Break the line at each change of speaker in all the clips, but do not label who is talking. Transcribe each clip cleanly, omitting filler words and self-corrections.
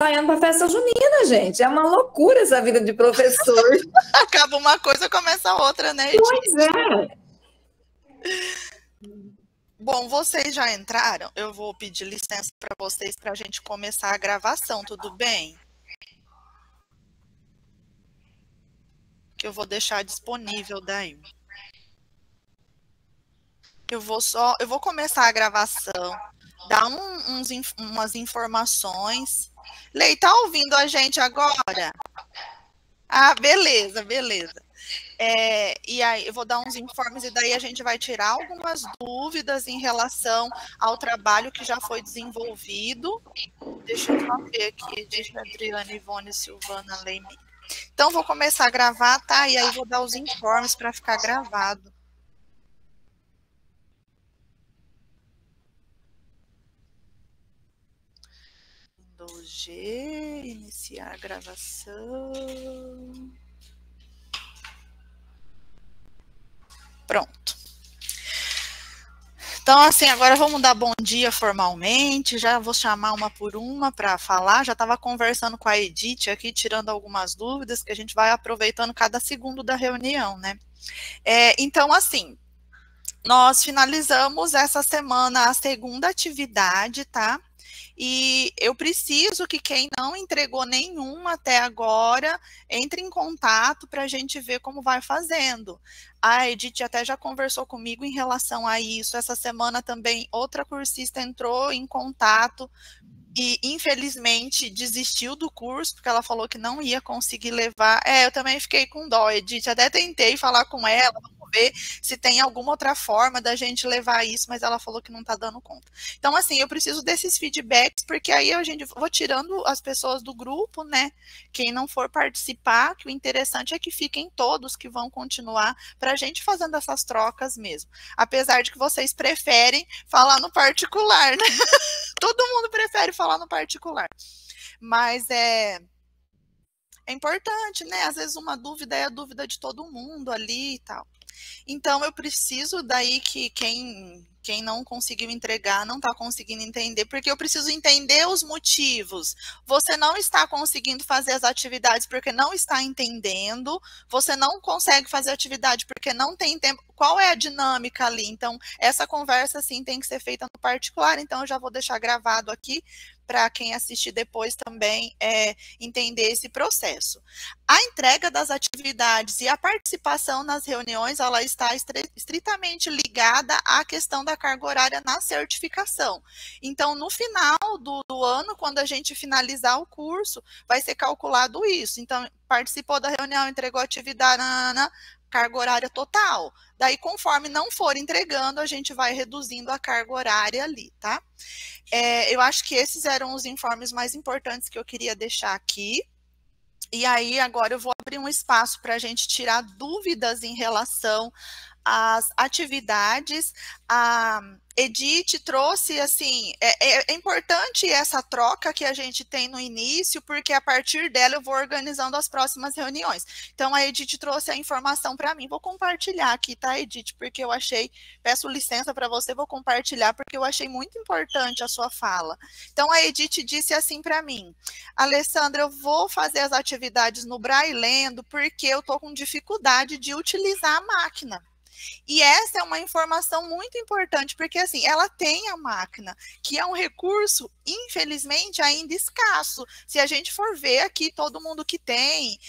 ensaiando para festa junina, gente. É uma loucura essa vida de professor.
Acaba uma coisa, começa a outra, né, Edith?
Pois é.
Bom, vocês já entraram? Eu vou pedir licença para vocês para a gente começar a gravação, tudo bem? Que eu vou deixar disponível daí. Eu vou começar a gravação, dar umas informações. Lei, tá ouvindo a gente agora? Ah, beleza, beleza. E aí eu vou dar uns informes e daí a gente vai tirar algumas dúvidas em relação ao trabalho que já foi desenvolvido. Deixa eu só ver aqui, diz Adriana, Ivone, Silvana, Leime. Então, vou começar a gravar, tá? E aí vou dar os informes para ficar gravado. Windows G, iniciar a gravação. Pronto. Então, assim, agora vamos dar bom dia formalmente, já vou chamar uma por uma para falar, já estava conversando com a Edith aqui, tirando algumas dúvidas, que a gente vai aproveitando cada segundo da reunião, né? Então, assim, nós finalizamos essa semana a segunda atividade, tá? E eu preciso que quem não entregou nenhuma até agora, entre em contato para a gente ver como vai fazendo. A Edith até já conversou comigo em relação a isso. Essa semana também outra cursista entrou em contato e infelizmente desistiu do curso, porque ela falou que não ia conseguir levar. Eu também fiquei com dó, Edith, até tentei falar com ela, vamos ver se tem alguma outra forma da gente levar isso, mas ela falou que não está dando conta. Então, assim, eu preciso desses feedbacks, porque aí a gente vou tirando as pessoas do grupo, né? Quem não for participar, que o interessante é que fiquem todos que vão continuar para a gente fazendo essas trocas mesmo. Apesar de que vocês preferem falar no particular, né? Todo mundo prefere falar no particular. Mas é importante, né? Às vezes uma dúvida é a dúvida de todo mundo ali e tal. Então, eu preciso daí que quem não conseguiu entregar, não está conseguindo entender, porque eu preciso entender os motivos. Você não está conseguindo fazer as atividades porque não está entendendo, você não consegue fazer atividade porque não tem tempo. Qual é a dinâmica ali? Então, essa conversa, sim, tem que ser feita no particular, então eu já vou deixar gravado aqui, para quem assistir depois também entender esse processo. A entrega das atividades e a participação nas reuniões, ela está estritamente ligada à questão da carga horária na certificação. Então, no final do ano, quando a gente finalizar o curso, vai ser calculado isso. Então, participou da reunião, entregou a atividade, carga horária total. Daí, conforme não for entregando, a gente vai reduzindo a carga horária ali, tá? Eu acho que esses eram os informes mais importantes que eu queria deixar aqui. E aí, agora eu vou abrir um espaço para a gente tirar dúvidas em relação às atividades. A Edith trouxe, assim, é importante essa troca que a gente tem no início, porque a partir dela eu vou organizando as próximas reuniões. Então, a Edith trouxe a informação para mim. Vou compartilhar aqui, tá, Edith? Porque eu achei, peço licença para você, vou compartilhar, porque eu achei muito importante a sua fala. Então, a Edith disse assim para mim: Alessandra, eu vou fazer as atividades no Braillendo porque eu estou com dificuldade de utilizar a máquina. E essa é uma informação muito importante, porque assim, ela tem a máquina, que é um recurso, infelizmente, ainda escasso. Se a gente for ver aqui, todo mundo que tem,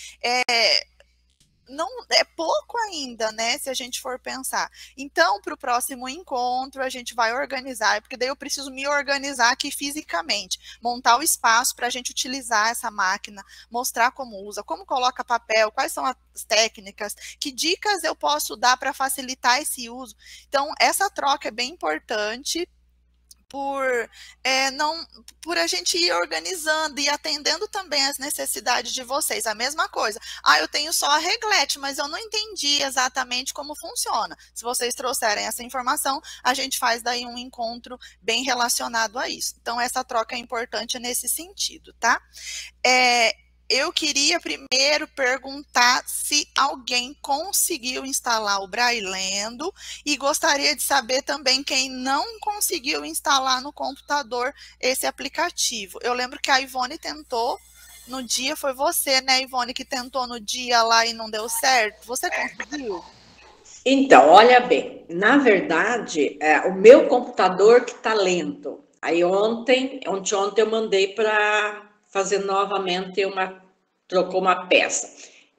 não é pouco ainda, né? Se a gente for pensar. Então, para o próximo encontro, a gente vai organizar, porque daí eu preciso me organizar aqui fisicamente, montar o espaço para a gente utilizar essa máquina, mostrar como usa, como coloca papel, quais são as técnicas, que dicas eu posso dar para facilitar esse uso. Então, essa troca é bem importante, por a gente ir organizando e atendendo também as necessidades de vocês. A mesma coisa. Eu tenho só a reglete, mas eu não entendi exatamente como funciona. Se vocês trouxerem essa informação, a gente faz daí um encontro bem relacionado a isso. Então, essa troca é importante nesse sentido, tá? eu queria primeiro perguntar se alguém conseguiu instalar o Brailendo e gostaria de saber também quem não conseguiu instalar no computador esse aplicativo. Eu lembro que a Ivone tentou no dia, foi você, né, Ivone, que tentou no dia lá e não deu certo? Você conseguiu?
Então, olha bem, na verdade, o meu computador que está lento. Aí ontem eu mandei para fazer novamente trocou uma peça.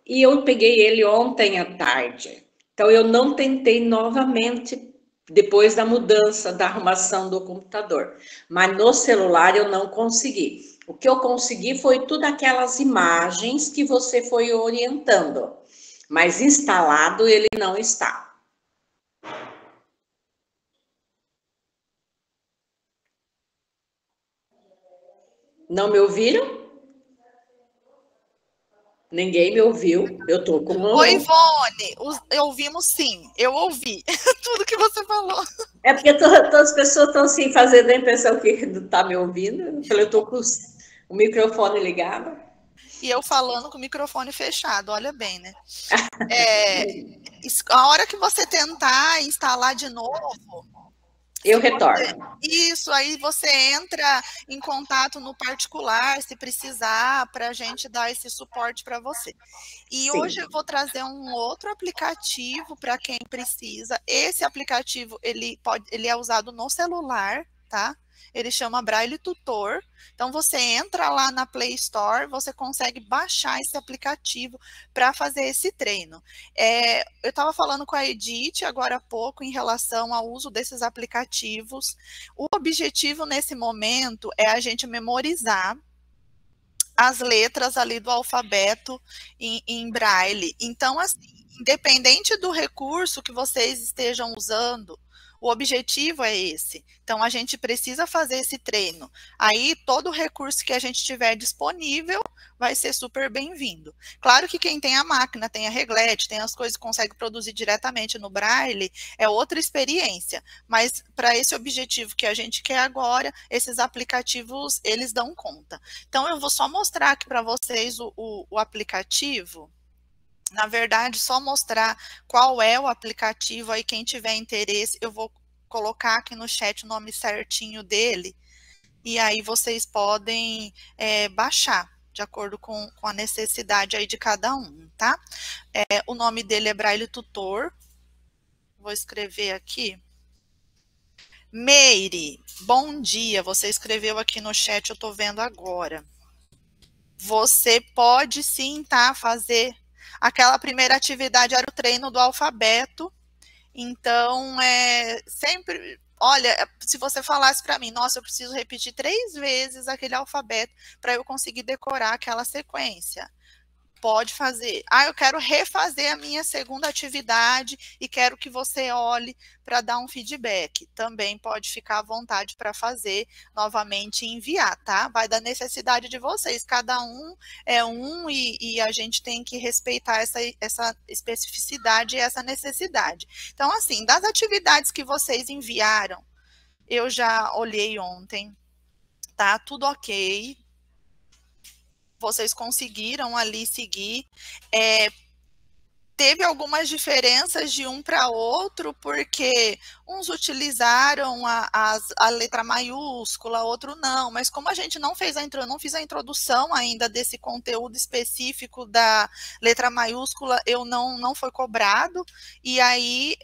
E eu peguei ele ontem à tarde. Então eu não tentei novamente depois da mudança, da arrumação do computador. Mas no celular eu não consegui. O que eu consegui foi tudo aquelas imagens que você foi orientando. Mas instalado ele não está. Não me ouviram? Ninguém me ouviu. Eu tô com
Oi, Ivone, ouvimos sim, eu ouvi tudo que você falou.
É porque todas as pessoas estão assim, fazendo a impressão que não tá me ouvindo. Eu falei, eu tô com o microfone ligado.
E eu falando com o microfone fechado, olha bem, né? A hora que você tentar instalar de novo,
eu retorno.
Isso, aí você entra em contato no particular, se precisar, para a gente dar esse suporte para você. E sim, hoje eu vou trazer um outro aplicativo para quem precisa. Esse aplicativo, ele é usado no celular, tá? Ele chama Braille Tutor. Então, você entra lá na Play Store, você consegue baixar esse aplicativo para fazer esse treino. Eu estava falando com a Edith agora há pouco em relação ao uso desses aplicativos. O objetivo nesse momento é a gente memorizar as letras ali do alfabeto em Braille. Então, assim, independente do recurso que vocês estejam usando, o objetivo é esse. Então, a gente precisa fazer esse treino. Aí, todo recurso que a gente tiver disponível vai ser super bem-vindo. Claro que quem tem a máquina, tem a reglete, tem as coisas que consegue produzir diretamente no Braille, é outra experiência. Mas, para esse objetivo que a gente quer agora, esses aplicativos, eles dão conta. Então, eu vou só mostrar aqui para vocês o aplicativo. Na verdade, só mostrar qual é o aplicativo, aí quem tiver interesse, eu vou colocar aqui no chat o nome certinho dele, e aí vocês podem baixar, de acordo com a necessidade aí de cada um, tá? O nome dele é Braille Tutor, vou escrever aqui. Meire, bom dia, você escreveu aqui no chat, eu tô vendo agora. Você pode sim, tá, fazer... Aquela primeira atividade era o treino do alfabeto, então sempre, olha, se você falasse para mim, nossa, eu preciso repetir 3 vezes aquele alfabeto para eu conseguir decorar aquela sequência. Pode fazer. Eu quero refazer a minha segunda atividade e quero que você olhe para dar um feedback. Também pode ficar à vontade para fazer novamente e enviar, tá? Vai da necessidade de vocês. Cada um é um e a gente tem que respeitar essa especificidade e essa necessidade. Então, assim, das atividades que vocês enviaram, eu já olhei ontem, tá? Tudo ok. Vocês conseguiram ali seguir. Teve algumas diferenças de um para outro, porque uns utilizaram a letra maiúscula, outro não, mas como a gente não fiz a introdução ainda desse conteúdo específico da letra maiúscula, não foi cobrado, e aí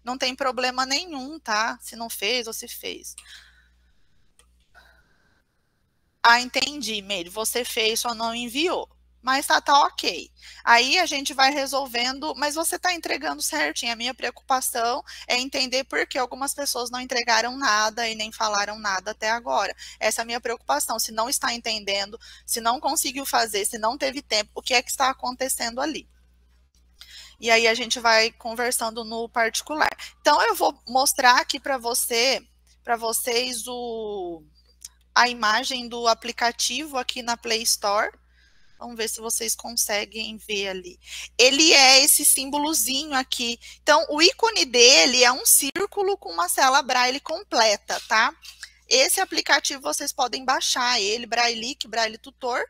não tem problema nenhum, tá? Se não fez ou se fez. Entendi, Meire, você fez, só não enviou. Mas tá ok. Aí a gente vai resolvendo, mas você está entregando certinho. A minha preocupação é entender por que algumas pessoas não entregaram nada e nem falaram nada até agora. Essa é a minha preocupação. Se não está entendendo, se não conseguiu fazer, se não teve tempo, o que é que está acontecendo ali? E aí a gente vai conversando no particular. Então eu vou mostrar aqui para vocês a imagem do aplicativo aqui na Play Store. Vamos ver se vocês conseguem ver ali. Ele é esse símbolozinho aqui. Então, o ícone dele é um círculo com uma célula Braille completa, tá? Esse aplicativo vocês podem baixar ele, Braille Tutor,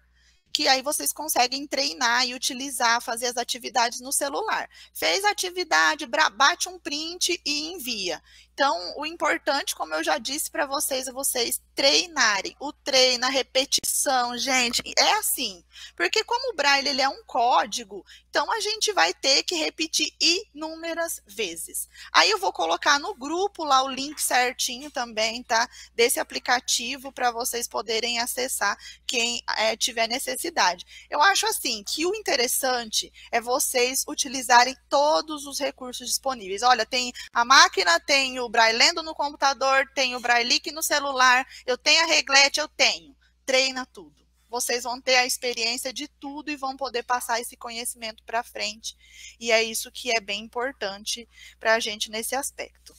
que aí vocês conseguem treinar e utilizar, fazer as atividades no celular. Fez a atividade, bate um print e envia. Então, o importante, como eu já disse para vocês, é vocês treinarem. O treino, a repetição, gente, é assim. Porque como o Braille ele é um código, então a gente vai ter que repetir inúmeras vezes. Aí eu vou colocar no grupo lá o link certinho também, tá? Desse aplicativo para vocês poderem acessar quem tiver necessidade. Eu acho assim que o interessante é vocês utilizarem todos os recursos disponíveis. Olha, tem a máquina, tem o Braillendo no computador, tem o Braille no celular, eu tenho a reglete, eu tenho. Treina tudo. Vocês vão ter a experiência de tudo e vão poder passar esse conhecimento para frente. E é isso que é bem importante para a gente nesse aspecto.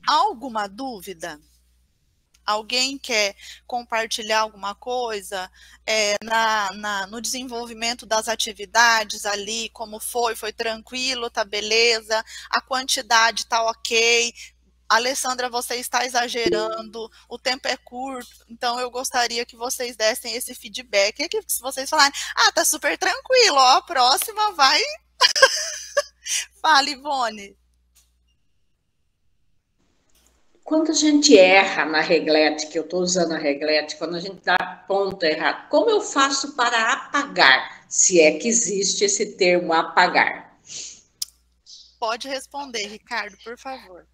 Alguma dúvida? Alguém quer compartilhar alguma coisa no desenvolvimento das atividades ali, como foi tranquilo, tá beleza, a quantidade tá ok, Alessandra, você está exagerando, o tempo é curto, então eu gostaria que vocês dessem esse feedback, e que se vocês falarem, tá super tranquilo, ó, a próxima vai... Fala, Ivone.
Quando a gente erra na reglete, que eu estou usando a reglete, quando a gente dá ponto errado, como eu faço para apagar? Se é que existe esse termo apagar.
Pode responder, Ricardo, por favor.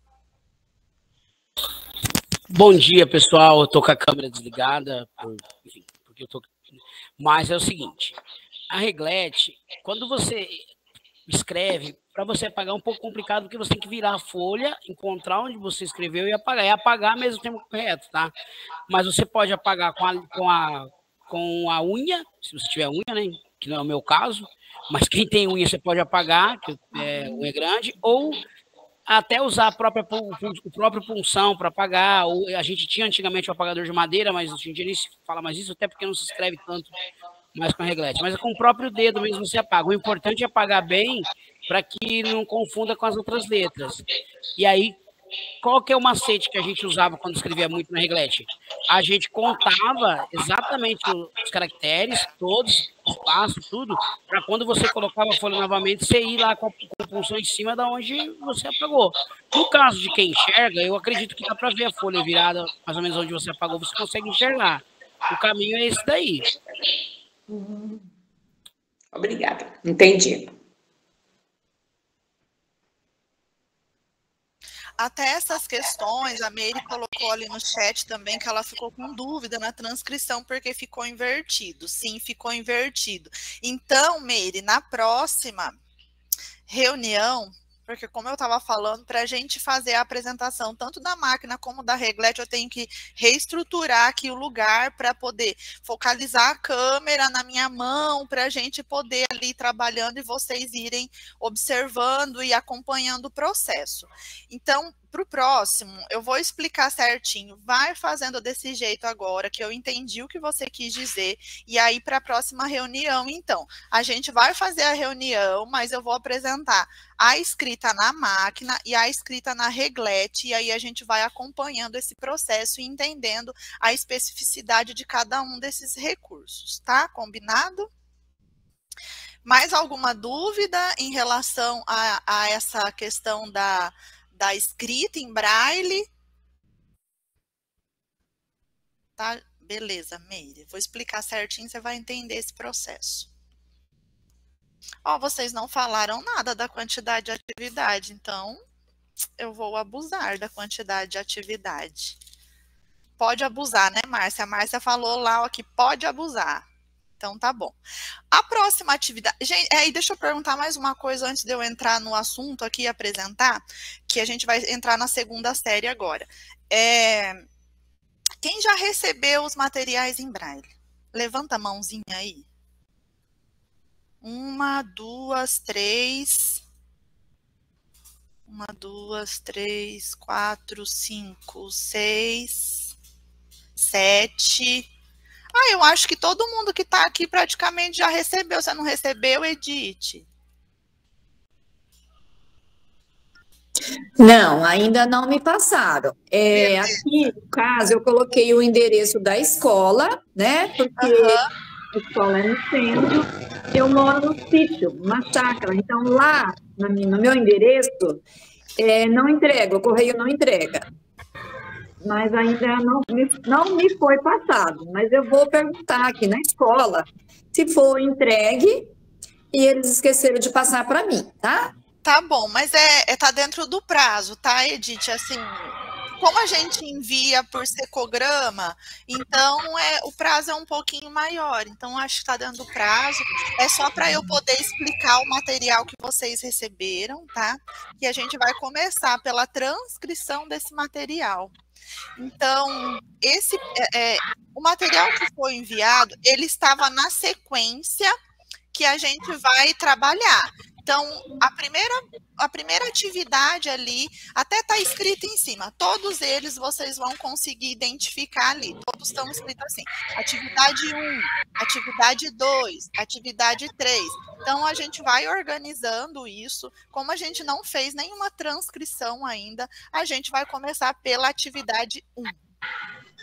Bom dia, pessoal. Eu tô com a câmera desligada, enfim, porque eu tô... Mas é o seguinte, a reglete, quando você escreve, para você apagar é um pouco complicado, porque você tem que virar a folha, encontrar onde você escreveu e apagar. É apagar mesmo o tempo correto, tá? Mas você pode apagar com a unha, se você tiver unha, né? Que não é o meu caso, mas quem tem unha você pode apagar, que unha grande, ou até usar o próprio punção para apagar. Ou a gente tinha antigamente o apagador de madeira, mas hoje em dia nem se fala mais isso, até porque não se escreve tanto mais com a reglete. Mas é com o próprio dedo mesmo você apaga. O importante é apagar bem para que não confunda com as outras letras. E aí, qual que é o macete que a gente usava quando escrevia muito na reglete? A gente contava exatamente os caracteres, todos, espaço, tudo, para quando você colocava a folha novamente, você ir lá com a punção em cima da onde você apagou. No caso de quem enxerga, eu acredito que dá para ver a folha virada mais ou menos onde você apagou, você consegue enxergar. O caminho é esse daí.
Obrigada, entendi.
Até essas questões, a Meire colocou ali no chat também que ela ficou com dúvida na transcrição porque ficou invertido. Sim, ficou invertido. Então, Meire, na próxima reunião, porque como eu estava falando, para a gente fazer a apresentação tanto da máquina como da reglete, eu tenho que reestruturar aqui o lugar para poder focalizar a câmera na minha mão, para a gente poder ali trabalhando e vocês irem observando e acompanhando o processo. Então, para o próximo, eu vou explicar certinho, vai fazendo desse jeito agora, que eu entendi o que você quis dizer, e aí para a próxima reunião, então, a gente vai fazer a reunião, mas eu vou apresentar a escrita na máquina e a escrita na reglete, e aí a gente vai acompanhando esse processo e entendendo a especificidade de cada um desses recursos, tá? Combinado? Mais alguma dúvida em relação a essa questão da escrita em braille? Tá? Beleza, Meire. Vou explicar certinho, você vai entender esse processo. Ó, vocês não falaram nada da quantidade de atividade, então eu vou abusar da quantidade de atividade. Pode abusar, né, Márcia? A Márcia falou lá ó, que pode abusar. Então, tá bom. A próxima atividade... Gente, aí deixa eu perguntar mais uma coisa antes de eu entrar no assunto aqui e apresentar, que a gente vai entrar na segunda série agora. Quem já recebeu os materiais em braille? Levanta a mãozinha aí. 1, 2, 3... 1, 2, 3, 4, 5, 6, 7... eu acho que todo mundo que está aqui praticamente já recebeu. Você não recebeu, Edith?
Não, ainda não me passaram. Aqui, no caso, eu coloquei o endereço da escola, né? Porque escola é no centro, eu moro no sítio, uma chácara. Então, lá no meu endereço, não entrega, o correio não entrega. Mas ainda não me foi passado. Mas eu vou perguntar aqui na escola se for entregue e eles esqueceram de passar para mim, tá?
Tá bom, mas tá dentro do prazo, tá, Edith? Assim, como a gente envia por secograma, então o prazo é um pouquinho maior. Então, acho que está dentro do prazo. É só para eu poder explicar o material que vocês receberam, tá? E a gente vai começar pela transcrição desse material. Então, o material que foi enviado, ele estava na sequência que a gente vai trabalhar. Então, a primeira atividade ali, até está escrito em cima, todos eles vocês vão conseguir identificar ali, todos estão escritos assim, atividade 1, atividade 2, atividade 3. Então, a gente vai organizando isso, como a gente não fez nenhuma transcrição ainda, a gente vai começar pela atividade 1.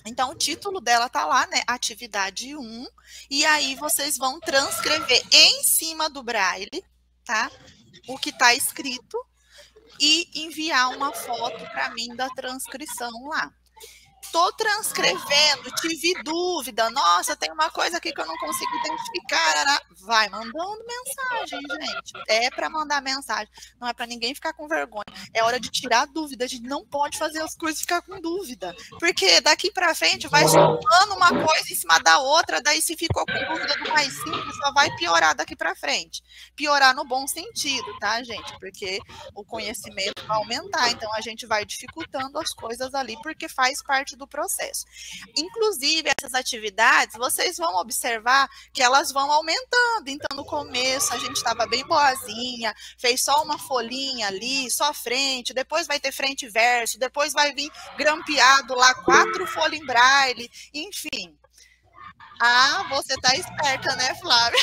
Então, o título dela está lá, né? Atividade 1, e aí vocês vão transcrever em cima do braille, tá? O que está escrito e enviar uma foto para mim da transcrição lá. Estou transcrevendo, tive dúvida, nossa, tem uma coisa aqui que eu não consigo identificar. Vai mandando mensagem, gente. É para mandar mensagem, não é para ninguém ficar com vergonha. É hora de tirar a dúvida, a gente não pode fazer as coisas e ficar com dúvida. Porque daqui para frente vai somando uma coisa em cima da outra, daí se ficou com dúvida do mais simples, só vai piorar daqui para frente. Piorar no bom sentido, tá, gente? Porque o conhecimento vai aumentar, então a gente vai dificultando as coisas ali, porque faz parte do processo. Inclusive, essas atividades, vocês vão observar que elas vão aumentando. Então, no começo, a gente estava bem boazinha, fez só uma folhinha ali, só frente, depois vai ter frente e verso, depois vai vir grampeado lá, 4 folhas em braille, enfim. Ah, você tá esperta, né, Flávia?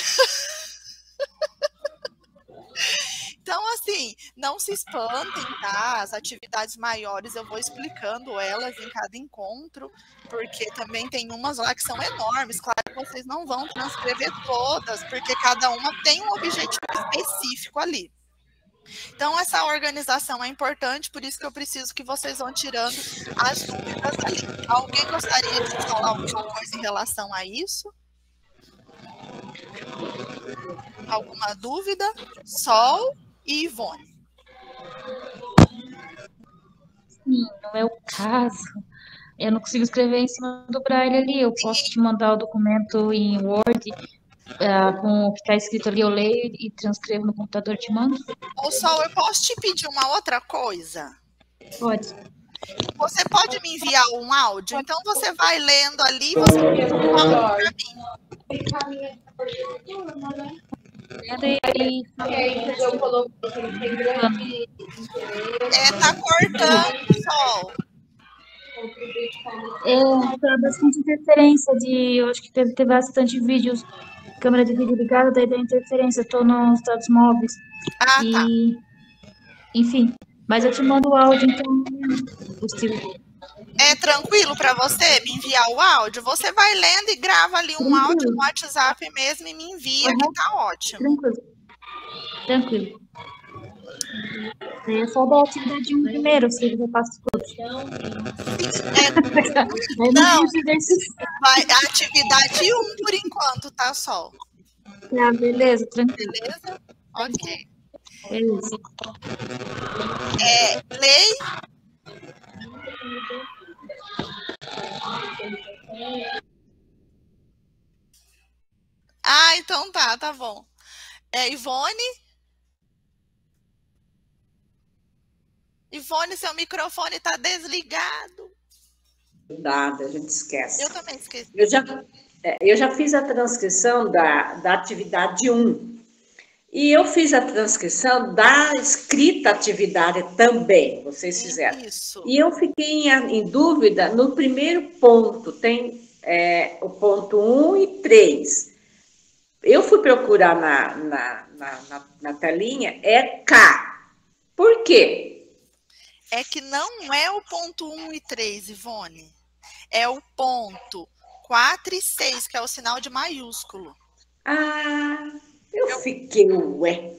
Então, assim, não se espantem, tá? As atividades maiores eu vou explicando elas em cada encontro, porque também tem umas lá que são enormes. Claro que vocês não vão transcrever todas, porque cada uma tem um objetivo específico ali. Então, essa organização é importante, por isso que eu preciso que vocês vão tirando as dúvidas ali. Alguém gostaria de falar alguma coisa em relação a isso? Alguma dúvida? Sol e Ivone.
Sim, no meu caso, eu não consigo escrever em cima do braille ali. Eu posso te mandar o documento em Word, com o que está escrito ali, eu leio e transcrevo no computador e te mando?
Ô, Sol, eu posso te pedir uma outra coisa?
Pode.
Você pode me enviar um áudio? Então, você vai lendo ali e você envia um áudio para mim.
Eu coloco.
Tá cortando, Sol.
Tá bastante interferência eu acho que deve ter bastante vídeos, câmera de vídeo ligada, daí dá interferência, eu tô nos dados móveis.
Tá.
Enfim, mas eu te mando o áudio, então, possível.
É tranquilo para você me enviar o áudio? Você vai lendo e grava ali um áudio no WhatsApp mesmo e me envia, que tá ótimo.
Tranquilo. É só da atividade 1 primeiro, se eu passo tudo.
Não, vai a atividade 1 por enquanto, tá, Sol?
Beleza, tranquilo.
Beleza? Ok.
Beleza.
Lei. Então tá bom. Ivone? Ivone, seu microfone está desligado.
Nada, a gente esquece.
Eu também esqueci.
Eu já fiz a transcrição da atividade 1. E eu fiz a transcrição da escrita atividade também, vocês fizeram.
Isso.
E eu fiquei em dúvida no primeiro ponto, tem o ponto 1 e 3. Eu fui procurar na telinha, é K. Por quê?
É que não é o ponto 1 e 3, Ivone. É o ponto 4 e 6, que é o sinal de maiúsculo.
Ah, eu fiquei, ué.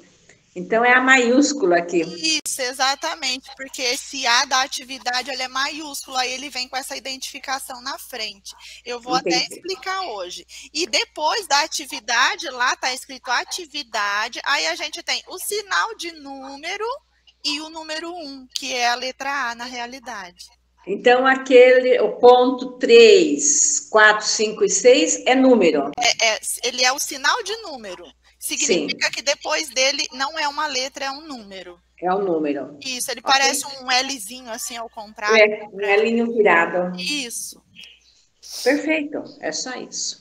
Então é a maiúscula aqui.
Isso, exatamente, porque esse A da atividade ele é maiúsculo, aí ele vem com essa identificação na frente. Eu vou até explicar hoje. E depois da atividade, lá está escrito atividade, aí a gente tem o sinal de número e o número 1, que é a letra A na realidade.
Então, o ponto 3, 4, 5 e 6 é número.
Ele é o sinal de número. Significa que depois dele não é uma letra, é um número.
É o número.
Isso, ele parece um Lzinho assim ao contrário.
Um Lzinho virado.
Isso.
Perfeito, é só isso.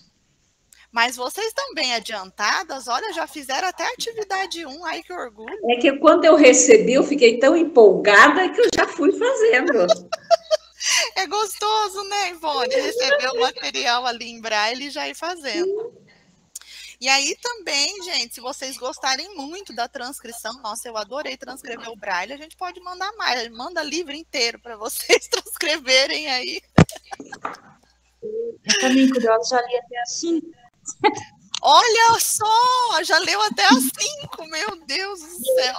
Mas vocês estão bem adiantadas, olha, já fizeram até a atividade 1, ai que orgulho.
É que quando eu recebi, eu fiquei tão empolgada que eu já fui fazendo.
É gostoso, né, Ivone? Receber o material ali em braille e já ir fazendo. E aí também, gente, se vocês gostarem muito da transcrição, nossa, eu adorei transcrever o braille, a gente pode mandar mais, manda livro inteiro para vocês transcreverem aí.
Eu também, curiosa, já li até assim.
Olha só, já leu até as 5, meu Deus do céu.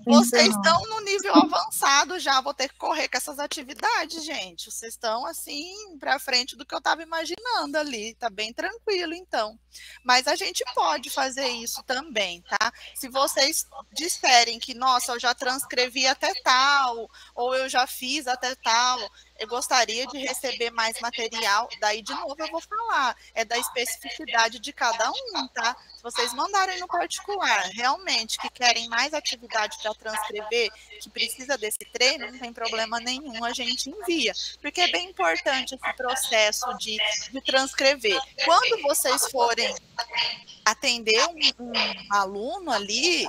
Vocês estão no nível avançado já, vou ter que correr com essas atividades, gente. Vocês estão assim para frente do que eu estava imaginando ali, tá bem tranquilo então. Mas a gente pode fazer isso também, tá? Se vocês disserem que, nossa, eu já transcrevi até tal, ou eu já fiz até tal, eu gostaria de receber mais material, daí de novo eu vou falar, é da especificidade de cada um, tá? Se vocês mandarem no particular, realmente, que querem mais atividade para transcrever, que precisa desse treino, não tem problema nenhum, a gente envia. Porque é bem importante esse processo de transcrever. Quando vocês forem atender um aluno ali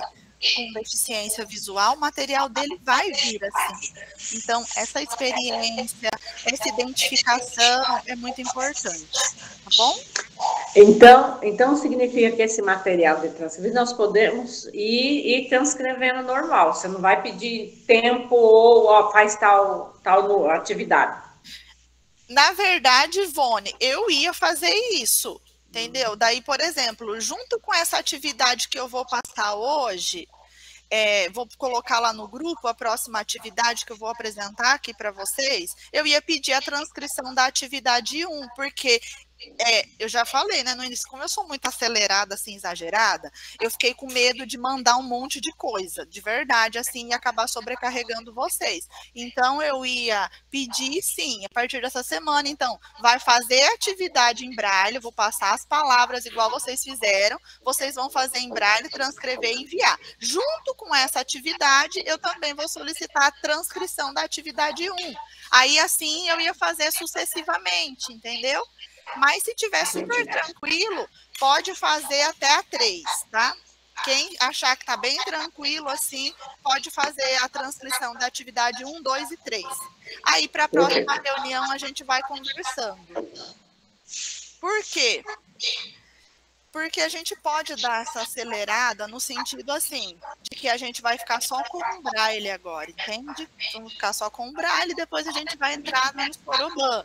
com deficiência visual, o material dele vai vir assim. Então, essa experiência, essa identificação é muito importante, tá bom?
Então significa que esse material de transcrever nós podemos ir transcrevendo normal. Você não vai pedir tempo ou faz tal atividade.
Na verdade, Ivone, eu ia fazer isso, entendeu? Daí, por exemplo, junto com essa atividade que eu vou passar hoje, vou colocar lá no grupo a próxima atividade que eu vou apresentar aqui para vocês, eu ia pedir a transcrição da atividade 1, porque eu já falei, né, no início, como eu sou muito acelerada, assim, exagerada, eu fiquei com medo de mandar um monte de coisa, de verdade, assim, e acabar sobrecarregando vocês. Então, eu ia pedir, sim, a partir dessa semana, então, vai fazer atividade em braille, eu vou passar as palavras igual vocês fizeram, vocês vão fazer em braille, transcrever e enviar. Junto com essa atividade, eu também vou solicitar a transcrição da atividade 1. Aí, assim, eu ia fazer sucessivamente, entendeu? Mas se tiver super tranquilo, pode fazer até a 3, tá? Quem achar que tá bem tranquilo assim, pode fazer a transcrição da atividade 1, 2 e 3. Aí, para a próxima reunião, a gente vai conversando. Por quê? Porque a gente pode dar essa acelerada no sentido assim, de que a gente vai ficar só com o braille agora, entende? Vamos ficar só com o braille, depois a gente vai entrar no Sorobã.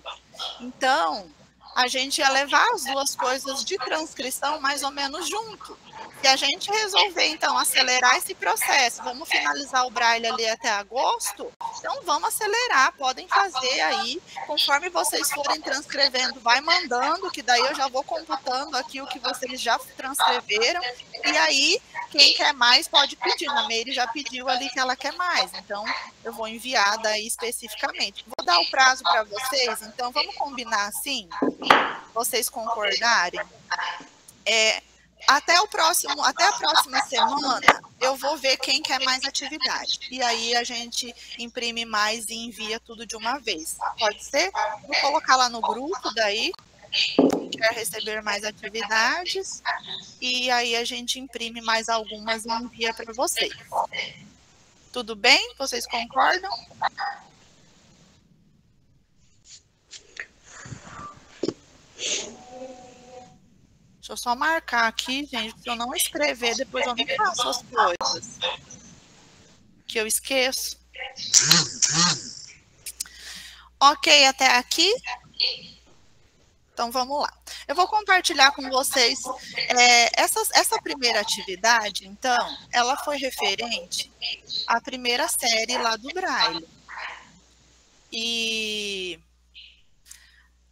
Então, a gente ia levar as duas coisas de transcrição mais ou menos junto. Se a gente resolver, então, acelerar esse processo, vamos finalizar o braille ali até agosto, então vamos acelerar, podem fazer aí, conforme vocês forem transcrevendo, vai mandando, que daí eu já vou computando aqui o que vocês já transcreveram, e aí, quem quer mais pode pedir, a Meire já pediu ali que ela quer mais, então eu vou enviar daí especificamente. Vou dar o prazo para vocês, então vamos combinar assim, vocês concordarem? Até a próxima semana, eu vou ver quem quer mais atividade. E aí a gente imprime mais e envia tudo de uma vez. Pode ser? Vou colocar lá no grupo daí, quem quer receber mais atividades. E aí a gente imprime mais algumas e envia para vocês. Tudo bem? Vocês concordam? Deixa eu só marcar aqui, gente, se eu não escrever, depois eu nem faço as coisas. Que eu esqueço. Ok, até aqui? Então, vamos lá. Eu vou compartilhar com vocês essa primeira atividade, então, ela foi referente à primeira série lá do Braille. E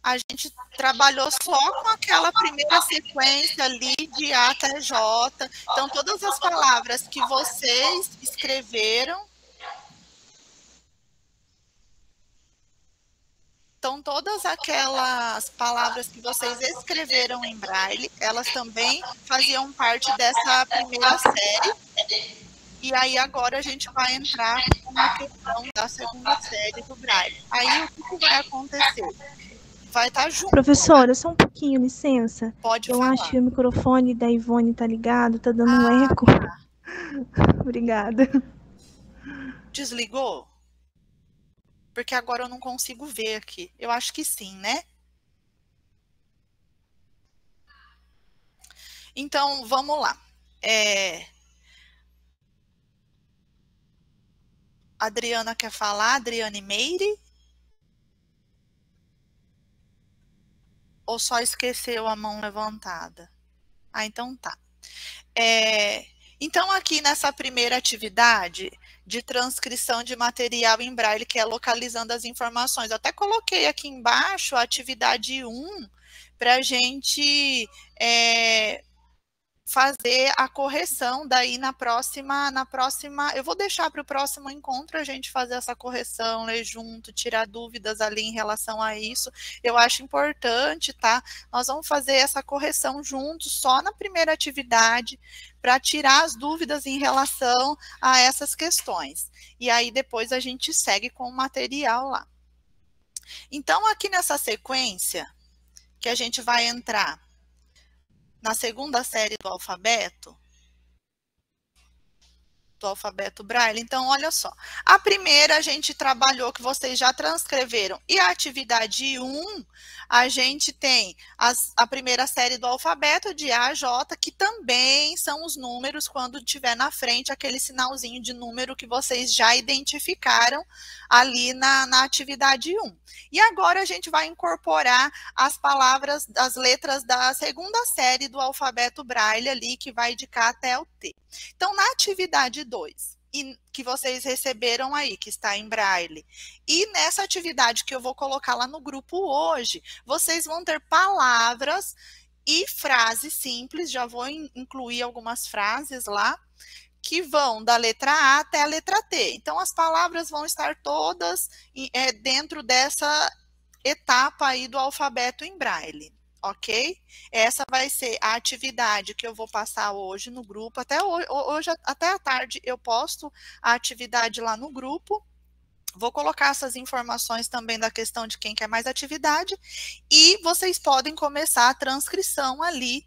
a gente trabalhou só com aquela primeira sequência ali de A até J. Então, todas as palavras que vocês escreveram, então, todas aquelas palavras que vocês escreveram em Braille, elas também faziam parte dessa primeira série. E aí, agora a gente vai entrar na questão da segunda série do Braille. Aí, o que vai acontecer? Vai estar junto.
Professora, só um pouquinho, licença.
Pode
Eu
falar.
acho que o microfone da Ivone tá ligado, tá dando um eco. Obrigada.
Desligou? Porque agora eu não consigo ver aqui. Eu acho que sim, né? Então, vamos lá. Adriana quer falar? Adriane Meire? Ou só esqueceu a mão levantada? Ah, então tá. Então, aqui nessa primeira atividade de transcrição de material em Braille, que é localizando as informações, eu até coloquei aqui embaixo a atividade 1 para a gente fazer a correção daí na próxima, eu vou deixar para o próximo encontro a gente fazer essa correção, ler junto, tirar dúvidas ali em relação a isso. Eu acho importante, tá? Nós vamos fazer essa correção juntos, só na primeira atividade, para tirar as dúvidas em relação a essas questões. E aí depois a gente segue com o material lá. Então, aqui nessa sequência, que a gente vai entrar na segunda série do alfabeto Braille. Então, olha só. A primeira a gente trabalhou, que vocês já transcreveram. E a atividade 1, a gente tem a primeira série do alfabeto, de A a J, que também são os números, quando tiver na frente aquele sinalzinho de número que vocês já identificaram ali na atividade 1. E agora a gente vai incorporar as palavras, as letras da segunda série do alfabeto Braille ali, que vai de K até o T. Então, na atividade 2, que vocês receberam aí, que está em Braille, e nessa atividade que eu vou colocar lá no grupo hoje, vocês vão ter palavras e frases simples, já vou incluir algumas frases lá, que vão da letra A até a letra T. Então, as palavras vão estar todas dentro dessa etapa aí do alfabeto em Braille. Ok? Essa vai ser a atividade que eu vou passar hoje no grupo. Hoje, até à tarde, eu posto a atividade lá no grupo. Vou colocar essas informações também da questão de quem quer mais atividade. E vocês podem começar a transcrição ali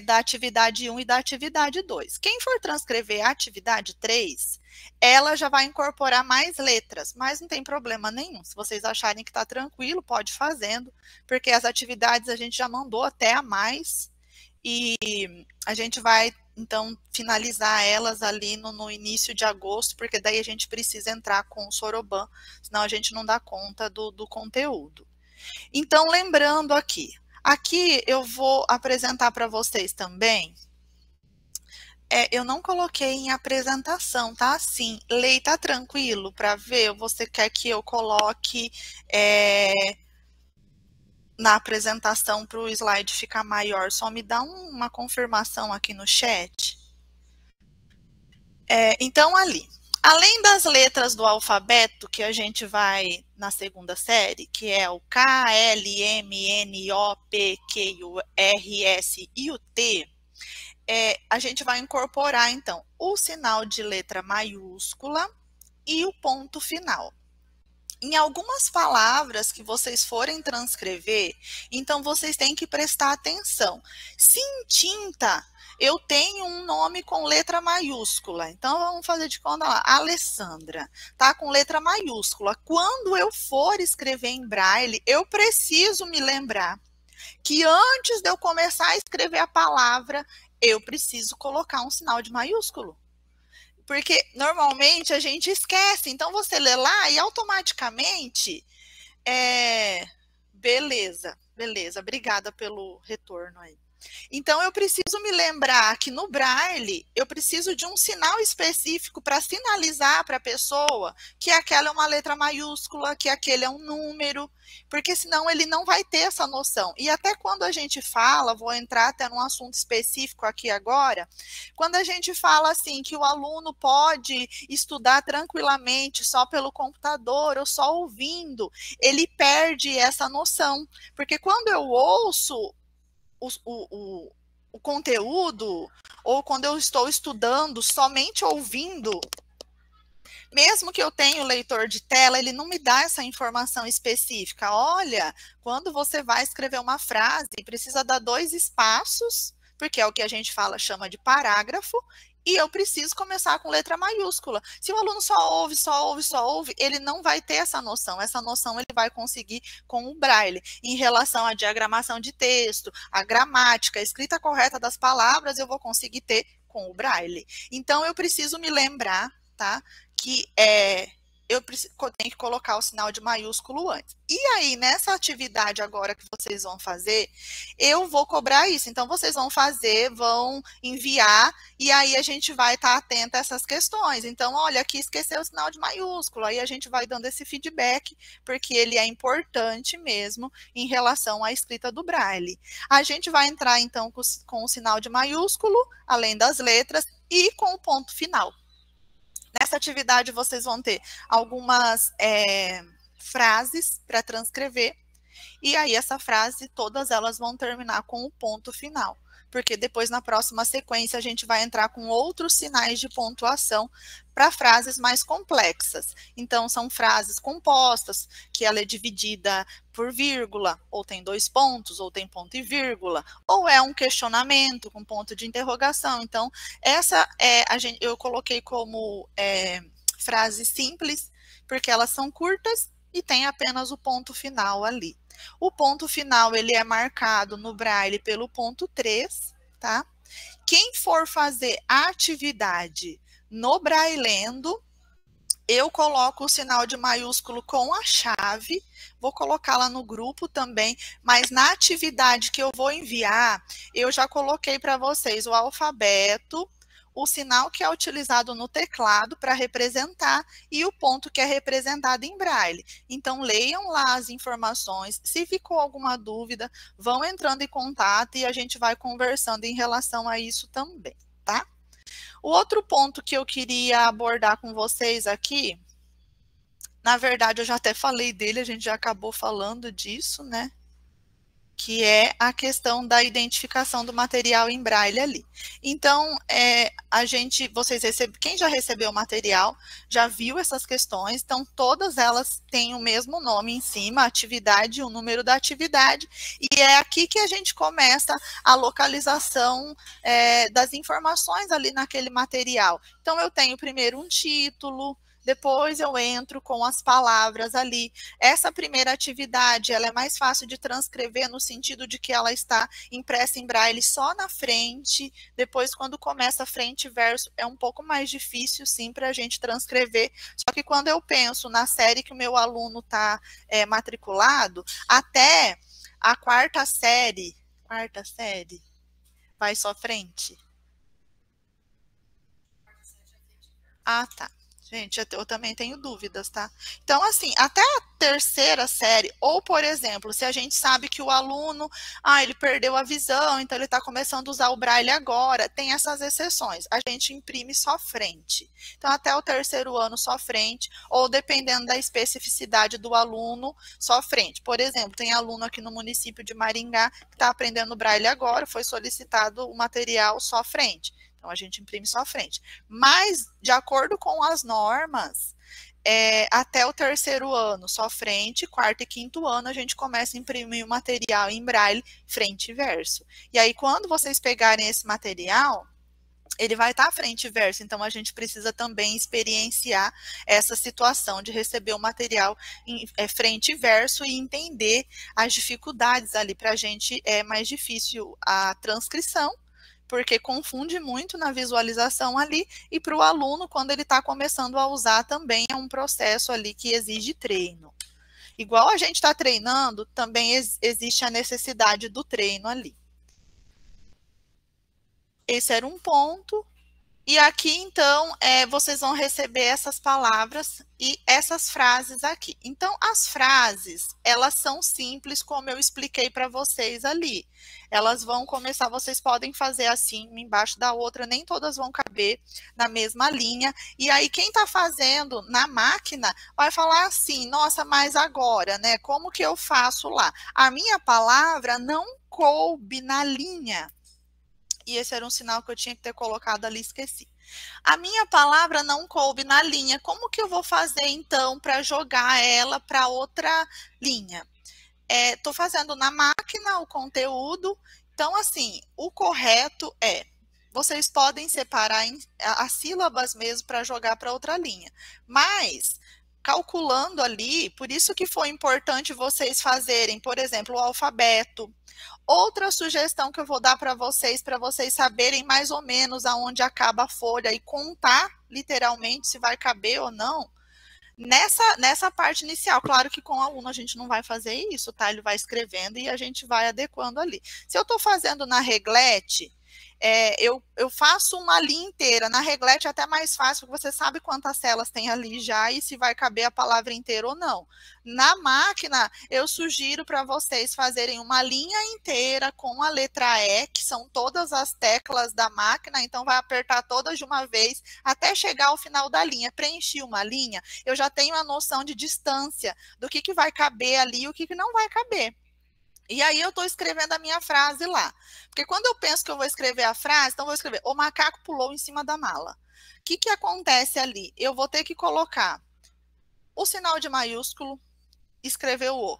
da atividade 1 e da atividade 2. Quem for transcrever a atividade 3, ela já vai incorporar mais letras, mas não tem problema nenhum. Se vocês acharem que está tranquilo, pode ir fazendo, porque as atividades a gente já mandou até a mais, e a gente vai, então, finalizar elas ali no início de agosto, porque daí a gente precisa entrar com o Soroban, senão a gente não dá conta do conteúdo. Então, lembrando aqui eu vou apresentar para vocês também. Eu não coloquei em apresentação, tá? Sim, Lei, tá tranquilo para ver? Ou você quer que eu coloque na apresentação para o slide ficar maior? Só me dá uma confirmação aqui no chat. Então, ali, além das letras do alfabeto que a gente vai na segunda série, que é o K, L, M, N, O, P, Q, R, S e o T, a gente vai incorporar, então, o sinal de letra maiúscula e o ponto final. Em algumas palavras que vocês forem transcrever, então vocês têm que prestar atenção. Se em tinta eu tenho um nome com letra maiúscula, então vamos fazer de conta lá, Alessandra, tá? Com letra maiúscula. Quando eu for escrever em Braille, eu preciso me lembrar que antes de eu começar a escrever a palavra, eu preciso colocar um sinal de maiúsculo. Porque normalmente a gente esquece, então você lê lá e automaticamente Beleza, beleza. Obrigada pelo retorno aí. Então, eu preciso me lembrar que no Braille, eu preciso de um sinal específico para sinalizar para a pessoa que aquela é uma letra maiúscula, que aquele é um número, porque senão ele não vai ter essa noção. E até quando a gente fala, vou entrar até num assunto específico aqui agora, quando a gente fala assim que o aluno pode estudar tranquilamente só pelo computador ou só ouvindo, ele perde essa noção, porque quando eu ouço o conteúdo, ou quando eu estou estudando somente ouvindo, mesmo que eu tenha o leitor de tela, ele não me dá essa informação específica. Olha, quando você vai escrever uma frase, precisa dar 2 espaços, porque é o que a gente chama de parágrafo, e eu preciso começar com letra maiúscula. Se o aluno só ouve, ele não vai ter essa noção. Essa noção ele vai conseguir com o Braille. Em relação à diagramação de texto, a gramática, a escrita correta das palavras, eu vou conseguir ter com o Braille. Então, eu preciso me lembrar, tá, que eu tenho que colocar o sinal de maiúsculo antes. E aí, nessa atividade agora que vocês vão fazer, eu vou cobrar isso. Então, vocês vão fazer, vão enviar, e aí a gente vai estar atento a essas questões. Então, olha, aqui esqueceu o sinal de maiúsculo, aí a gente vai dando esse feedback, porque ele é importante mesmo em relação à escrita do Braille. A gente vai entrar, então, com o sinal de maiúsculo, além das letras, e com o ponto final. Nessa atividade, vocês vão ter algumas frases para transcrever, e aí essa frase, todas elas vão terminar com o ponto final, porque depois, na próxima sequência, a gente vai entrar com outros sinais de pontuação para frases mais complexas. Então, são frases compostas, que ela é dividida por vírgula, ou tem 2 pontos, ou tem ponto e vírgula, ou é um questionamento com ponto de interrogação. Então, essa eu coloquei como frase simples, porque elas são curtas e tem apenas o ponto final ali. O ponto final, ele é marcado no Braille pelo ponto 3, tá? Quem for fazer a atividade no Braillendo, eu coloco o sinal de maiúsculo com a chave, vou colocá-la no grupo também, mas na atividade que eu vou enviar, eu já coloquei para vocês o alfabeto, o sinal que é utilizado no teclado para representar e o ponto que é representado em Braille. Então, leiam lá as informações. Se ficou alguma dúvida, vão entrando em contato e a gente vai conversando em relação a isso também, tá? O outro ponto que eu queria abordar com vocês aqui, na verdade, eu já até falei dele, a gente já acabou falando disso, né? Que é a questão da identificação do material em Braille ali. Então, quem já recebeu o material, já viu essas questões, então todas elas têm o mesmo nome em cima, a atividade e o número da atividade, e é aqui que a gente começa a localização das informações ali naquele material. Então, eu tenho primeiro um título, depois eu entro com as palavras ali. Essa primeira atividade, ela é mais fácil de transcrever no sentido de que ela está impressa em Braille só na frente. Depois, quando começa frente e verso, é um pouco mais difícil, sim, para a gente transcrever. Só que quando eu penso na série que o meu aluno está matriculado, até a quarta série, vai só frente? Ah, tá. Gente, eu também tenho dúvidas, tá? Então, assim, até a terceira série, ou, por exemplo, se a gente sabe que o aluno, ele perdeu a visão, então ele está começando a usar o Braille agora, tem essas exceções. A gente imprime só frente. Então, até o terceiro ano, só frente, ou dependendo da especificidade do aluno, só frente. Por exemplo, tem aluno aqui no município de Maringá que está aprendendo Braille agora, foi solicitado o material só frente. Então, a gente imprime só a frente. Mas, de acordo com as normas, até o terceiro ano, só frente, quarto e quinto ano, a gente começa a imprimir o material em Braille, frente e verso. E aí, quando vocês pegarem esse material, ele vai estar frente e verso. Então, a gente precisa também experienciar essa situação de receber o material em frente e verso e entender as dificuldades ali. Para a gente é mais difícil a transcrição, porque confunde muito na visualização ali, e para o aluno, quando ele está começando a usar, também é um processo ali que exige treino. Igual a gente está treinando, também existe a necessidade do treino ali. Esse era um ponto. E aqui, então, vocês vão receber essas palavras e essas frases aqui. Então, as frases, elas são simples, como eu expliquei para vocês ali. Elas vão começar, vocês podem fazer assim, uma embaixo da outra, nem todas vão caber na mesma linha. E aí, quem está fazendo na máquina vai falar assim, nossa, mas agora, né? Como que eu faço lá? A minha palavra não coube na linha. E esse era um sinal que eu tinha que ter colocado ali, esqueci. A minha palavra não coube na linha. Como que eu vou fazer, então, para jogar ela para outra linha? Estou fazendo na máquina o conteúdo. Então, assim, o correto vocês podem separar as sílabas mesmo para jogar para outra linha. Mas, calculando ali, por isso que foi importante vocês fazerem, por exemplo, o alfabeto. Outra sugestão que eu vou dar para vocês saberem mais ou menos aonde acaba a folha e contar literalmente se vai caber ou não, nessa parte inicial. Claro que com o aluno a gente não vai fazer isso, tá? Ele vai escrevendo e a gente vai adequando ali. Se eu estou fazendo na reglete, eu faço uma linha inteira. Na reglete é até mais fácil, porque você sabe quantas celas tem ali já e se vai caber a palavra inteira ou não. Na máquina, eu sugiro para vocês fazerem uma linha inteira com a letra E, que são todas as teclas da máquina, então vai apertar todas de uma vez até chegar ao final da linha. Preenchi uma linha, eu já tenho a noção de distância do que vai caber ali e o que não vai caber. E aí eu estou escrevendo a minha frase lá. Porque quando eu penso que eu vou escrever a frase, então eu vou escrever, o macaco pulou em cima da mala. O que acontece ali? Eu vou ter que colocar o sinal de maiúsculo, escrever o O.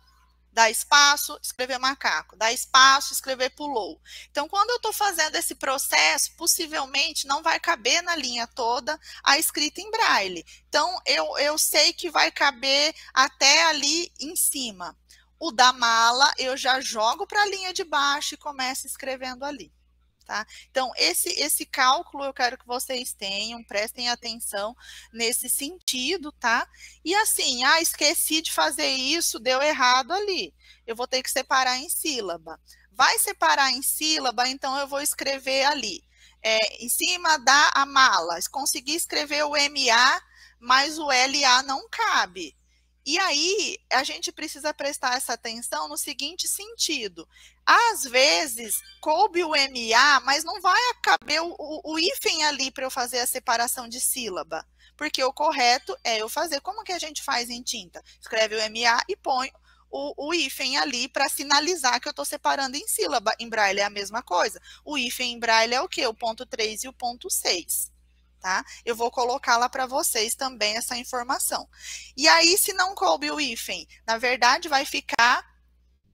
Dá espaço, escrever macaco. Dá espaço, escrever pulou. Então, quando eu estou fazendo esse processo, possivelmente não vai caber na linha toda a escrita em braille. Então, eu sei que vai caber até ali em cima. O da mala, eu já jogo para a linha de baixo e começo escrevendo ali. Tá? Então, esse cálculo eu quero que vocês tenham, prestem atenção nesse sentido, tá? E assim, esqueci de fazer isso, deu errado ali. Eu vou ter que separar em sílaba. Vai separar em sílaba, então eu vou escrever ali. Em cima da a mala, consegui escrever o MA, mas o LA não cabe. E aí, a gente precisa prestar essa atenção no seguinte sentido. Às vezes, coube o MA, mas não vai caber o hífen ali para eu fazer a separação de sílaba. Porque o correto é eu fazer. Como que a gente faz em tinta? Escreve o MA e põe o hífen ali para sinalizar que eu estou separando em sílaba. Em braille é a mesma coisa. O hífen em braille é o quê? O ponto 3 e o ponto 6. Tá? Eu vou colocar lá para vocês também essa informação. E aí, se não coube o hífen, na verdade vai ficar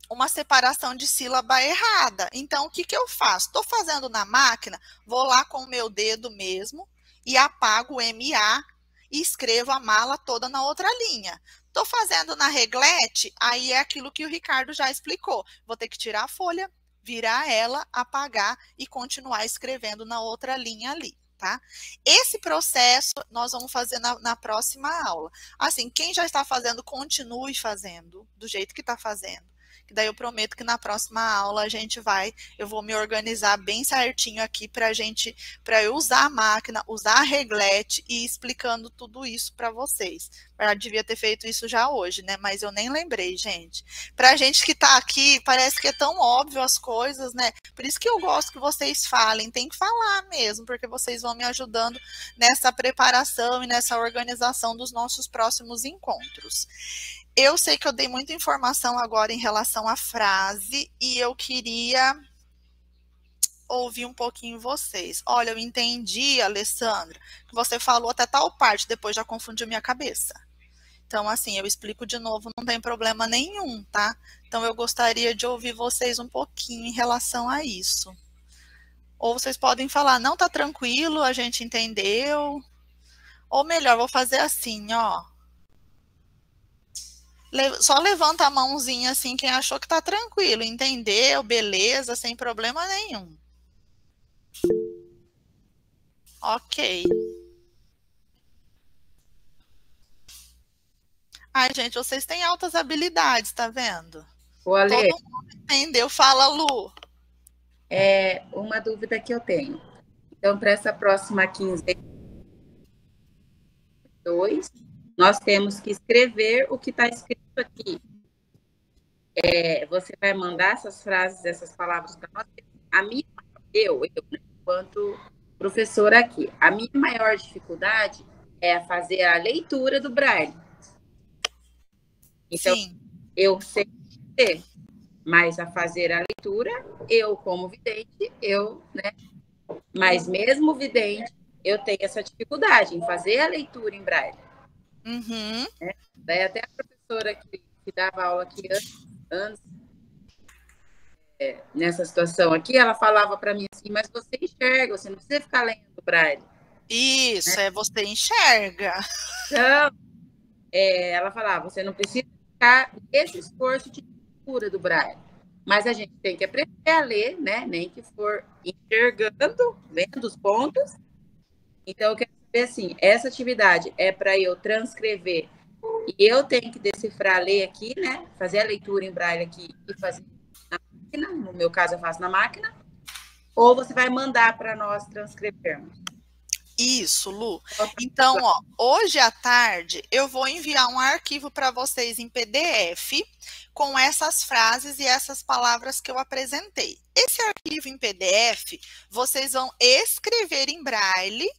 uma separação de sílaba errada. Então, o que eu faço? Estou fazendo na máquina, vou lá com o meu dedo mesmo e apago o MA e escrevo a mala toda na outra linha. Estou fazendo na reglete, aí é aquilo que o Ricardo já explicou. Vou ter que tirar a folha, virar ela, apagar e continuar escrevendo na outra linha ali. Tá? Esse processo nós vamos fazer na próxima aula. Assim, quem já está fazendo, continue fazendo do jeito que está fazendo. Que daí eu prometo que na próxima aula eu vou me organizar bem certinho aqui para eu usar a máquina, usar a reglete e ir explicando tudo isso para vocês. Eu devia ter feito isso já hoje, né? Mas eu nem lembrei, gente. Para a gente que está aqui, parece que é tão óbvio as coisas, né? Por isso que eu gosto que vocês falem, tem que falar mesmo, porque vocês vão me ajudando nessa preparação e nessa organização dos nossos próximos encontros. Eu sei que eu dei muita informação agora em relação à frase e eu queria ouvir um pouquinho vocês. Olha, eu entendi, Alessandra, que você falou até tal parte, depois já confundiu minha cabeça. Então, assim, eu explico de novo, não tem problema nenhum, tá? Então, eu gostaria de ouvir vocês um pouquinho em relação a isso. Ou vocês podem falar, não, tá tranquilo, a gente entendeu. Ou melhor, vou fazer assim, ó. Só levanta a mãozinha assim, quem achou que tá tranquilo, entendeu, beleza, sem problema nenhum. Ok. Ai, gente, vocês têm altas habilidades, tá vendo?
Ô, Ale,
Todo mundo entendeu. Fala, Lu.
uma dúvida que eu tenho. Então, para essa próxima quinzena, nós temos que escrever o que está escrito aqui. Você vai mandar essas frases, essas palavras para nós. Eu, enquanto professora aqui, a minha maior dificuldade é fazer a leitura do braille. Então,
Sim.
eu sei ler, mas a fazer a leitura, eu como vidente, né? Mas mesmo vidente, eu tenho essa dificuldade em fazer a leitura em braille.
Uhum.
Né? Daí até a professora que dava aula aqui antes nessa situação aqui, ela falava para mim assim, mas você enxerga, você não precisa ficar lendo braille.
Isso, né? Você enxerga.
Então, ela falava, você não precisa ficar nesse esforço de leitura do braille. Mas a gente tem que aprender a ler, né? Nem que for enxergando, vendo os pontos. Então, eu quero saber assim, essa atividade é para eu transcrever e eu tenho que decifrar, ler aqui, né? Fazer a leitura em braille aqui e fazer na máquina. No meu caso, eu faço na máquina. Ou você vai mandar para nós transcrevermos?
Isso, Lu. Então, ó, hoje à tarde eu vou enviar um arquivo para vocês em PDF com essas frases e essas palavras que eu apresentei. Esse arquivo em PDF, vocês vão escrever em braille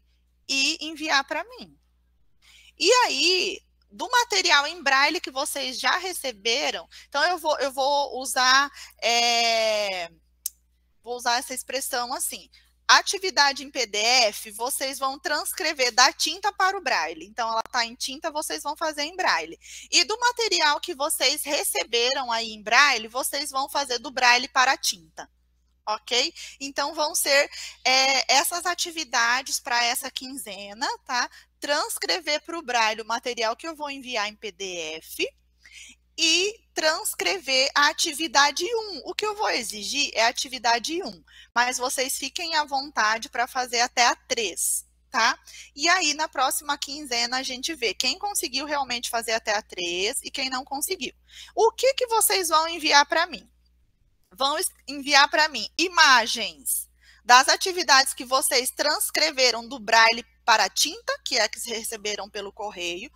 e enviar para mim. E aí, do material em braille que vocês já receberam, então eu vou usar essa expressão assim. Atividade em PDF, vocês vão transcrever da tinta para o braille. Então, ela está em tinta, vocês vão fazer em braille. E do material que vocês receberam aí em braille, vocês vão fazer do braille para a tinta. Ok? Então, vão ser essas atividades para essa quinzena, tá? Transcrever para o braille o material que eu vou enviar em PDF e transcrever a atividade 1. O que eu vou exigir é a atividade 1, mas vocês fiquem à vontade para fazer até a 3, tá? E aí, na próxima quinzena, a gente vê quem conseguiu realmente fazer até a 3 e quem não conseguiu. O que vocês vão enviar para mim? Vão enviar para mim imagens das atividades que vocês transcreveram do braille para a tinta, que é que vocês receberam pelo correio.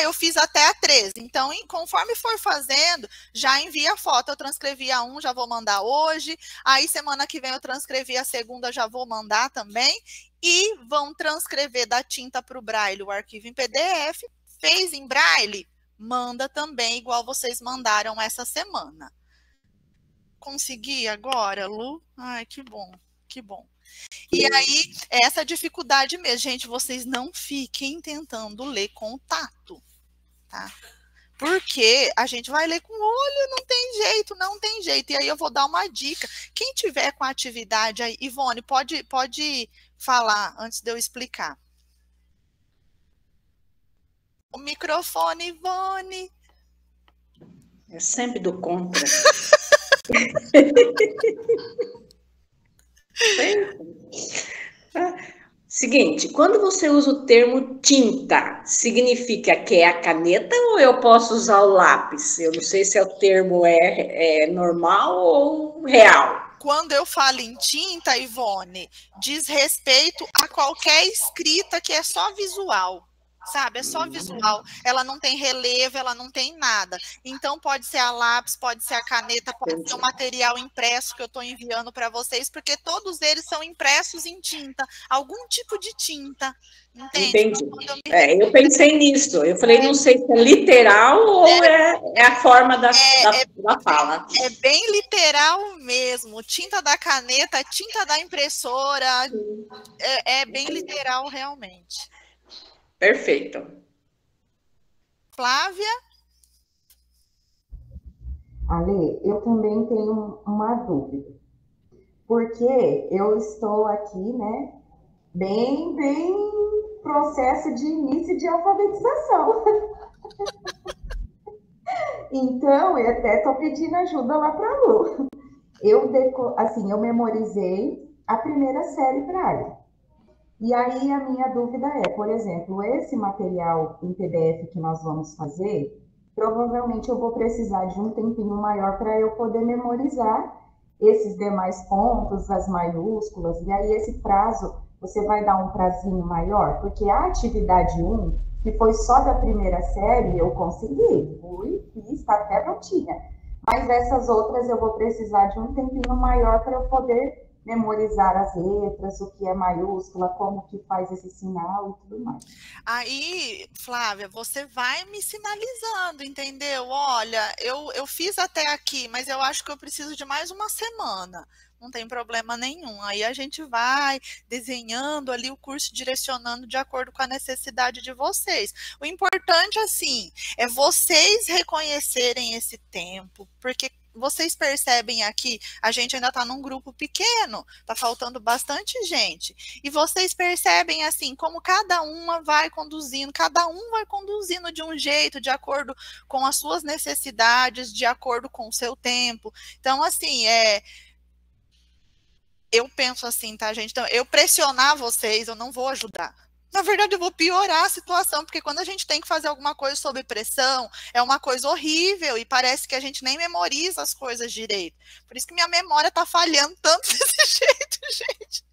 Eu fiz até a 13. Então, conforme for fazendo, já envia a foto. Eu transcrevi a 1, já vou mandar hoje. Aí, semana que vem, eu transcrevi a segunda, já vou mandar também. E vão transcrever da tinta para o braille o arquivo em PDF. Fez em braille? Manda também, igual vocês mandaram essa semana. Consegui agora, Lu? Ai, que bom, que bom. E aí, essa dificuldade mesmo, gente, vocês não fiquem tentando ler com o tato, tá? Porque a gente vai ler com o olho, não tem jeito, não tem jeito. E aí eu vou dar uma dica. Quem tiver com a atividade aí, Ivone, pode falar antes de eu explicar. O microfone, Ivone.
Eu sempre dou conta. Seguinte, quando você usa o termo tinta, significa que é a caneta ou eu posso usar o lápis? Eu não sei se o termo é normal ou real.
Quando eu falo em tinta, Ivone, diz respeito a qualquer escrita que é só visual. Sabe, é só visual, ela não tem relevo, ela não tem nada. Então, pode ser a lápis, pode ser a caneta, pode ser o material impresso que eu estou enviando para vocês, porque todos eles são impressos em tinta, algum tipo de tinta, entende?
Entendi. Eu pensei nisso, eu falei, não sei se é literal ou é a forma da fala.
É bem literal mesmo, tinta da caneta, tinta da impressora, é bem literal realmente.
Perfeito.
Flávia?
Ale, eu também tenho uma dúvida. Porque eu estou aqui, né, bem processo de início de alfabetização. Então, eu até estou pedindo ajuda lá para a Lu. Eu memorizei a primeira série braille. E aí a minha dúvida é, por exemplo, esse material em PDF que nós vamos fazer, provavelmente eu vou precisar de um tempinho maior para eu poder memorizar esses demais pontos, as maiúsculas, e aí esse prazo, você vai dar um prazinho maior? Porque a atividade 1, que foi só da primeira série, eu consegui, fui, fiz, está até prontinha. Mas essas outras eu vou precisar de um tempinho maior para eu poder memorizar as letras, o que é maiúscula, como que faz esse sinal e tudo mais.
Aí, Flávia, você vai me sinalizando, entendeu? Olha, eu fiz até aqui, mas eu acho que eu preciso de mais uma semana. Não tem problema nenhum. Aí a gente vai desenhando ali o curso, direcionando de acordo com a necessidade de vocês. O importante, assim, é vocês reconhecerem esse tempo, porque vocês percebem aqui, a gente ainda está num grupo pequeno, está faltando bastante gente. E vocês percebem, assim, como cada um vai conduzindo de um jeito, de acordo com as suas necessidades, de acordo com o seu tempo. Então, assim, eu penso assim, tá, gente? Então, eu pressionar vocês, eu não vou ajudar. Na verdade, eu vou piorar a situação, porque quando a gente tem que fazer alguma coisa sob pressão, é uma coisa horrível e parece que a gente nem memoriza as coisas direito. Por isso que minha memória tá falhando tanto desse jeito, gente.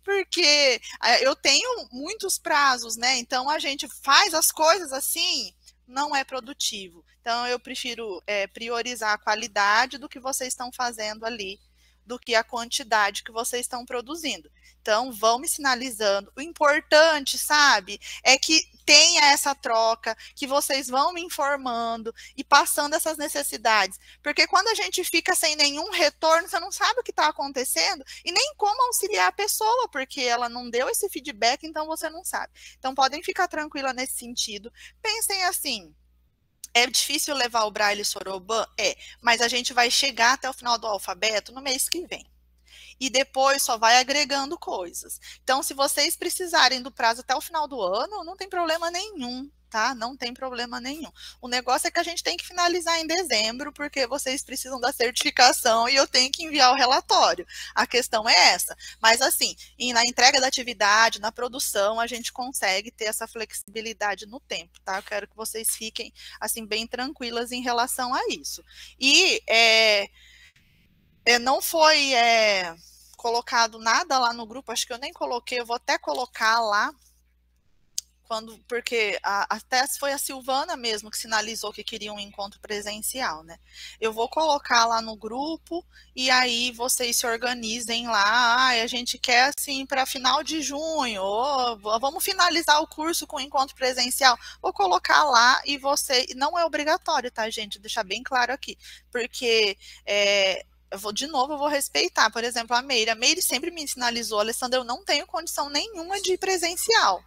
Porque eu tenho muitos prazos, né? Então, a gente faz as coisas assim, não é produtivo. Então, eu prefiro priorizar a qualidade do que vocês estão fazendo ali, do que a quantidade que vocês estão produzindo. Então, vão me sinalizando. O importante, sabe, é que tenha essa troca, que vocês vão me informando e passando essas necessidades. Porque quando a gente fica sem nenhum retorno, você não sabe o que está acontecendo e nem como auxiliar a pessoa, porque ela não deu esse feedback, então você não sabe. Então, podem ficar tranquila nesse sentido. Pensem assim, é difícil levar o Braille Soroban? Mas a gente vai chegar até o final do alfabeto no mês que vem. E depois só vai agregando coisas. Então, se vocês precisarem do prazo até o final do ano, não tem problema nenhum, tá? Não tem problema nenhum. O negócio é que a gente tem que finalizar em dezembro, porque vocês precisam da certificação e eu tenho que enviar o relatório. A questão é essa. Mas, assim, na entrega da atividade, na produção, a gente consegue ter essa flexibilidade no tempo, tá? Eu quero que vocês fiquem, assim, bem tranquilas em relação a isso. E não foi colocado nada lá no grupo, acho que eu nem coloquei, eu vou até colocar lá, porque até foi a Silvana mesmo que sinalizou que queria um encontro presencial, né? Eu vou colocar lá no grupo e aí vocês se organizem lá, a gente quer assim para final de junho, vamos finalizar o curso com encontro presencial, vou colocar lá e não é obrigatório, tá, gente? Deixar bem claro aqui, porque eu vou respeitar, por exemplo, a Meire sempre me sinalizou, Alessandra, eu não tenho condição nenhuma de ir presencial.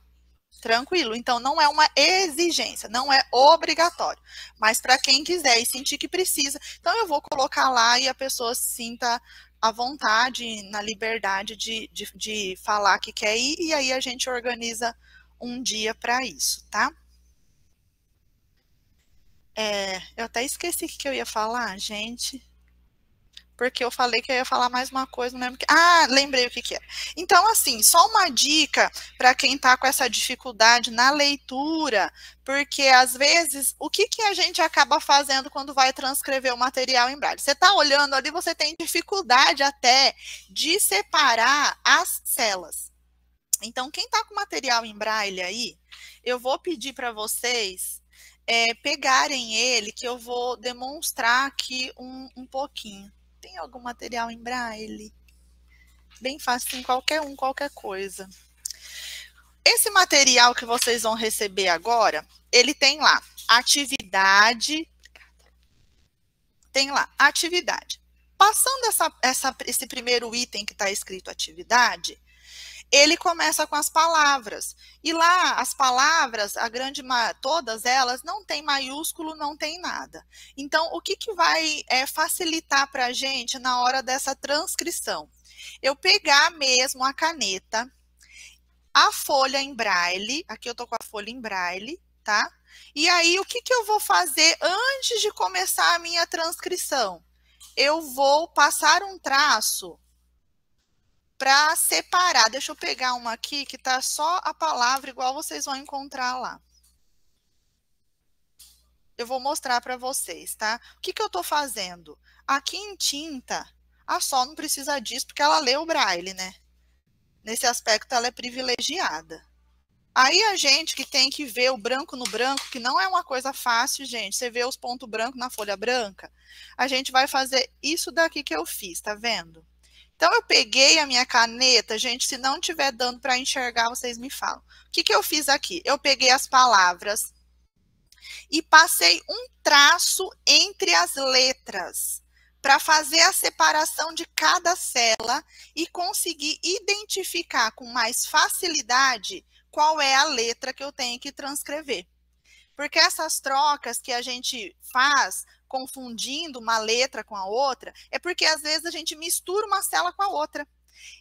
Tranquilo, então não é uma exigência, não é obrigatório, mas para quem quiser e sentir que precisa, então eu vou colocar lá e a pessoa se sinta à vontade, na liberdade de falar que quer ir, e aí a gente organiza um dia para isso, tá? Eu até esqueci o que eu ia falar, gente. Porque eu falei que eu ia falar mais uma coisa, não lembro que... lembrei o que era. Então, assim, só uma dica para quem está com essa dificuldade na leitura, porque, às vezes, o que a gente acaba fazendo quando vai transcrever o material em Braille? Você está olhando ali, você tem dificuldade até de separar as celas. Então, quem está com material em Braille aí, eu vou pedir para vocês pegarem ele, que eu vou demonstrar aqui um pouquinho. Tem algum material em Braille? Bem fácil, qualquer coisa. Esse material que vocês vão receber agora, ele tem lá atividade. Tem lá atividade. Passando esse primeiro item que está escrito atividade, ele começa com as palavras. E lá, as palavras, todas elas, não tem maiúsculo, não tem nada. Então, o que vai facilitar para a gente na hora dessa transcrição? Eu pegar mesmo a caneta, a folha em Braille, aqui eu tô com a folha em Braille, tá? E aí, o que eu vou fazer antes de começar a minha transcrição? Eu vou passar um traço para separar. Deixa eu pegar uma aqui que tá só a palavra igual vocês vão encontrar lá. Eu vou mostrar para vocês, tá? O que eu tô fazendo? Aqui em tinta, a Sol não precisa disso porque ela lê o Braille, né? Nesse aspecto ela é privilegiada. Aí a gente que tem que ver o branco no branco, que não é uma coisa fácil, gente. Você vê os pontos brancos na folha branca, a gente vai fazer isso daqui que eu fiz, tá vendo? Então, eu peguei a minha caneta, gente, se não estiver dando para enxergar, vocês me falam. O que eu fiz aqui? Eu peguei as palavras e passei um traço entre as letras para fazer a separação de cada célula e conseguir identificar com mais facilidade qual é a letra que eu tenho que transcrever. Porque essas trocas que a gente faz, confundindo uma letra com a outra, é porque às vezes a gente mistura uma célula com a outra.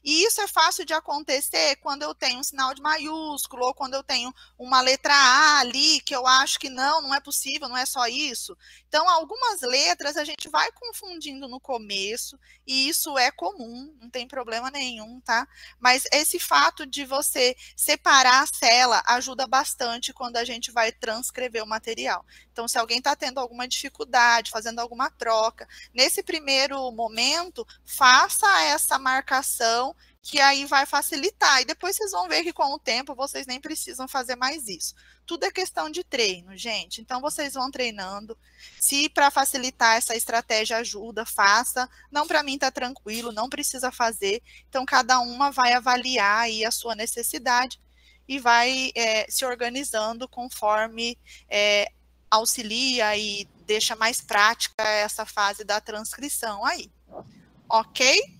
E isso é fácil de acontecer quando eu tenho um sinal de maiúsculo, ou quando eu tenho uma letra A ali, que eu acho que não é possível, não é só isso. Então, algumas letras a gente vai confundindo no começo, e isso é comum, não tem problema nenhum, tá? Mas esse fato de você separar a célula ajuda bastante quando a gente vai transcrever o material. Então, se alguém está tendo alguma dificuldade, fazendo alguma troca, nesse primeiro momento, faça essa marcação, que aí vai facilitar. E depois vocês vão ver que com o tempo vocês nem precisam fazer mais isso. Tudo é questão de treino, gente. Então, vocês vão treinando. Se para facilitar essa estratégia ajuda, faça. Não, para mim está tranquilo, não precisa fazer. Então, cada uma vai avaliar aí a sua necessidade e vai se organizando conforme auxilia e deixa mais prática essa fase da transcrição aí. Ok?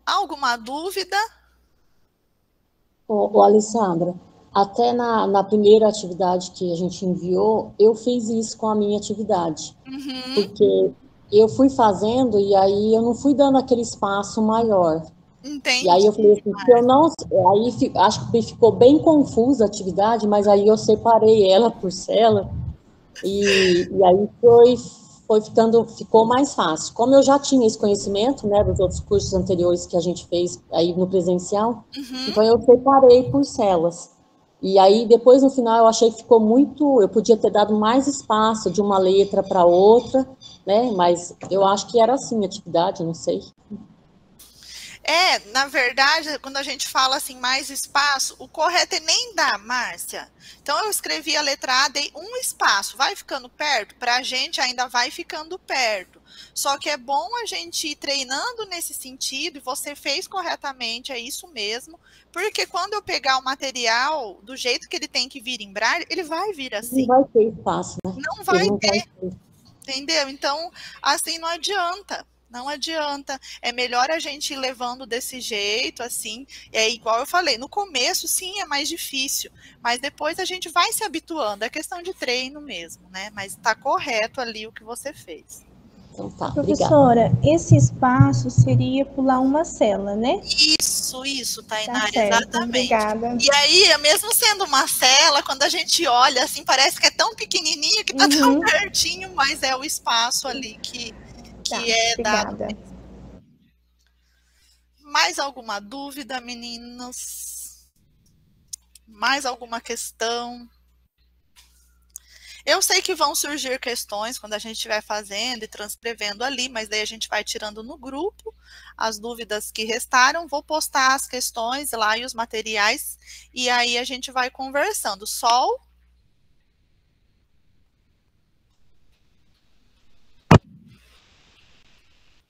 Alguma dúvida?
Ô, Alessandra, até na primeira atividade que a gente enviou, eu fiz isso com a minha atividade.
Uhum.
Porque eu fui fazendo e aí eu não fui dando aquele espaço maior.
Entendi.
E aí eu falei assim, se eu não... Aí acho que ficou bem confusa a atividade, mas aí eu separei ela por célula e aí ficou mais fácil. Como eu já tinha esse conhecimento, né, dos outros cursos anteriores que a gente fez aí no presencial, então eu separei por células. E aí, depois, no final, eu achei que ficou muito... Eu podia ter dado mais espaço de uma letra para outra, né, mas eu acho que era assim a atividade, não sei.
Na verdade, quando a gente fala assim, mais espaço, o correto é nem dar, Márcia. Então, eu escrevi a letra A, dei um espaço. Vai ficando perto? Para a gente ainda vai ficando perto. Só que é bom a gente ir treinando nesse sentido, e você fez corretamente, é isso mesmo. Porque quando eu pegar o material do jeito que ele tem que vir em braille, ele vai vir assim.
Não vai ter espaço, né?
Não vai ter. Entendeu? Então, assim, não adianta. Não adianta, é melhor a gente ir levando desse jeito, assim, é igual eu falei, no começo sim é mais difícil, mas depois a gente vai se habituando, é questão de treino mesmo, né, mas está correto ali o que você fez.
Então tá,
professora, obrigada. Esse espaço seria pular uma célula, né?
Isso, Tainara,
tá certo,
exatamente.
Obrigada.
E aí, mesmo sendo uma célula, quando a gente olha, assim, parece que é tão pequenininho, que tá tão pertinho, mas é o espaço ali que é
obrigada.
dado. Mais alguma dúvida, meninos? Mais alguma questão? Eu sei que vão surgir questões quando a gente estiver fazendo e transcrevendo ali, mas daí a gente vai tirando no grupo as dúvidas que restaram. Vou postar as questões lá e os materiais, e aí a gente vai conversando. Sol?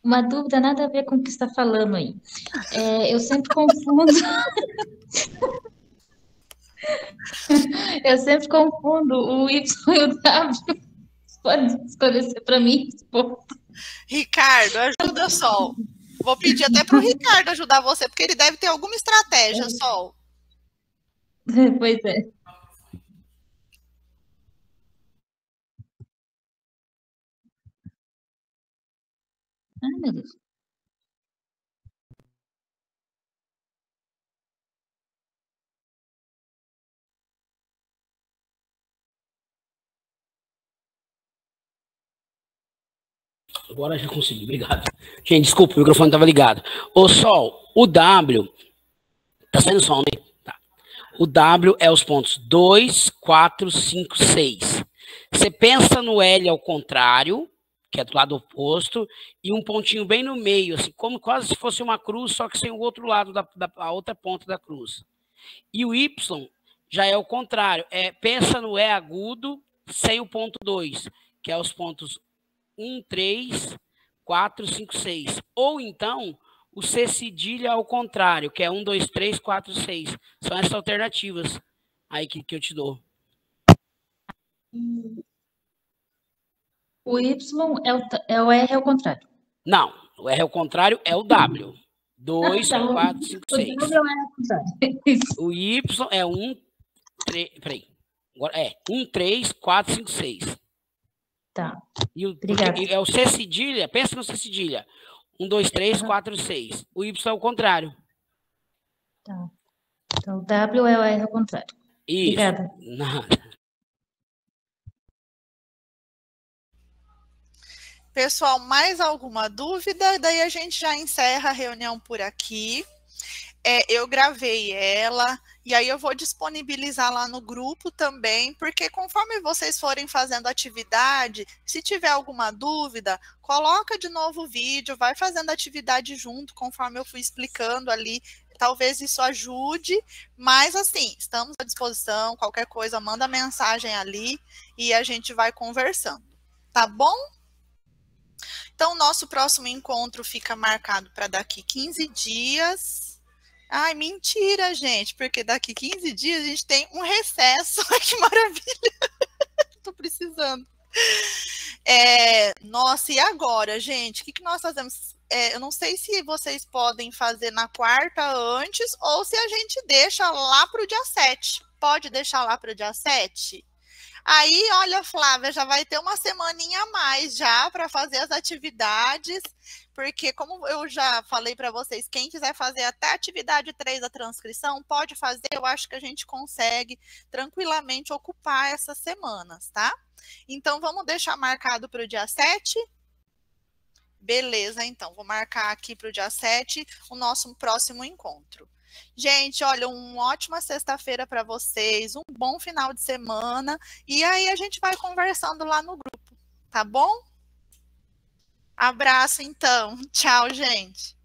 Uma dúvida nada a ver com o que você está falando aí. Eu sempre confundo. Eu sempre confundo o Y e o W. Pode esclarecer para mim?
Ricardo, ajuda, Sol. Vou pedir até para o Ricardo ajudar você, porque ele deve ter alguma estratégia, Sol.
Pois é. Ai, meu Deus.
Agora já consegui, obrigado. Gente, desculpa, o microfone estava ligado. Ô, Sol, o W... Tá saindo som, né? Tá. O W é os pontos 2, 4, 5, 6. Você pensa no L ao contrário, que é do lado oposto, e um pontinho bem no meio, assim, como quase se fosse uma cruz, só que sem o outro lado, a outra ponta da cruz. E o Y já é o contrário. Pensa no E agudo sem o ponto 2, que é os pontos 1, 3, 4, 5, 6. Ou então, o C cedilha ao contrário, que é 1, 2, 3, 4, 6. São essas alternativas aí que eu te dou.
O Y é o R ao contrário.
Não, o R ao contrário é o W. 2, 4, 5, 6.
O W é o R ao contrário.
O Y é 1, 3, peraí. Agora 1, 3, 4, 5, 6.
Tá.
Obrigada. É o C cedilha, pensa no C cedilha. 1, 2, 3, 4, 6. O Y é o contrário.
Tá. Então, o W é o R ao contrário.
Isso.
Obrigada.
Nada.
Pessoal, mais alguma dúvida? Daí a gente já encerra a reunião por aqui. Eu gravei ela e aí eu vou disponibilizar lá no grupo também, porque conforme vocês forem fazendo atividade, se tiver alguma dúvida, coloca de novo o vídeo, vai fazendo atividade junto, conforme eu fui explicando ali. Talvez isso ajude, mas assim, estamos à disposição, qualquer coisa, manda mensagem ali e a gente vai conversando, tá bom? Então, o nosso próximo encontro fica marcado para daqui 15 dias. Ai, mentira, gente, porque daqui 15 dias a gente tem um recesso. Ai, que maravilha! Estou precisando. Nossa, e agora, gente? O que nós fazemos? Eu não sei se vocês podem fazer na quarta antes ou se a gente deixa lá para o dia 7. Pode deixar lá para o dia 7? Aí, olha, Flávia, já vai ter uma semaninha a mais já para fazer as atividades, porque como eu já falei para vocês, quem quiser fazer até a atividade 3 da transcrição, pode fazer, eu acho que a gente consegue tranquilamente ocupar essas semanas, tá? Então, vamos deixar marcado para o dia 7? Beleza, então, vou marcar aqui para o dia 7 o nosso próximo encontro. Gente, olha, uma ótima sexta-feira para vocês, um bom final de semana, e aí a gente vai conversando lá no grupo, tá bom? Abraço, então. Tchau, gente.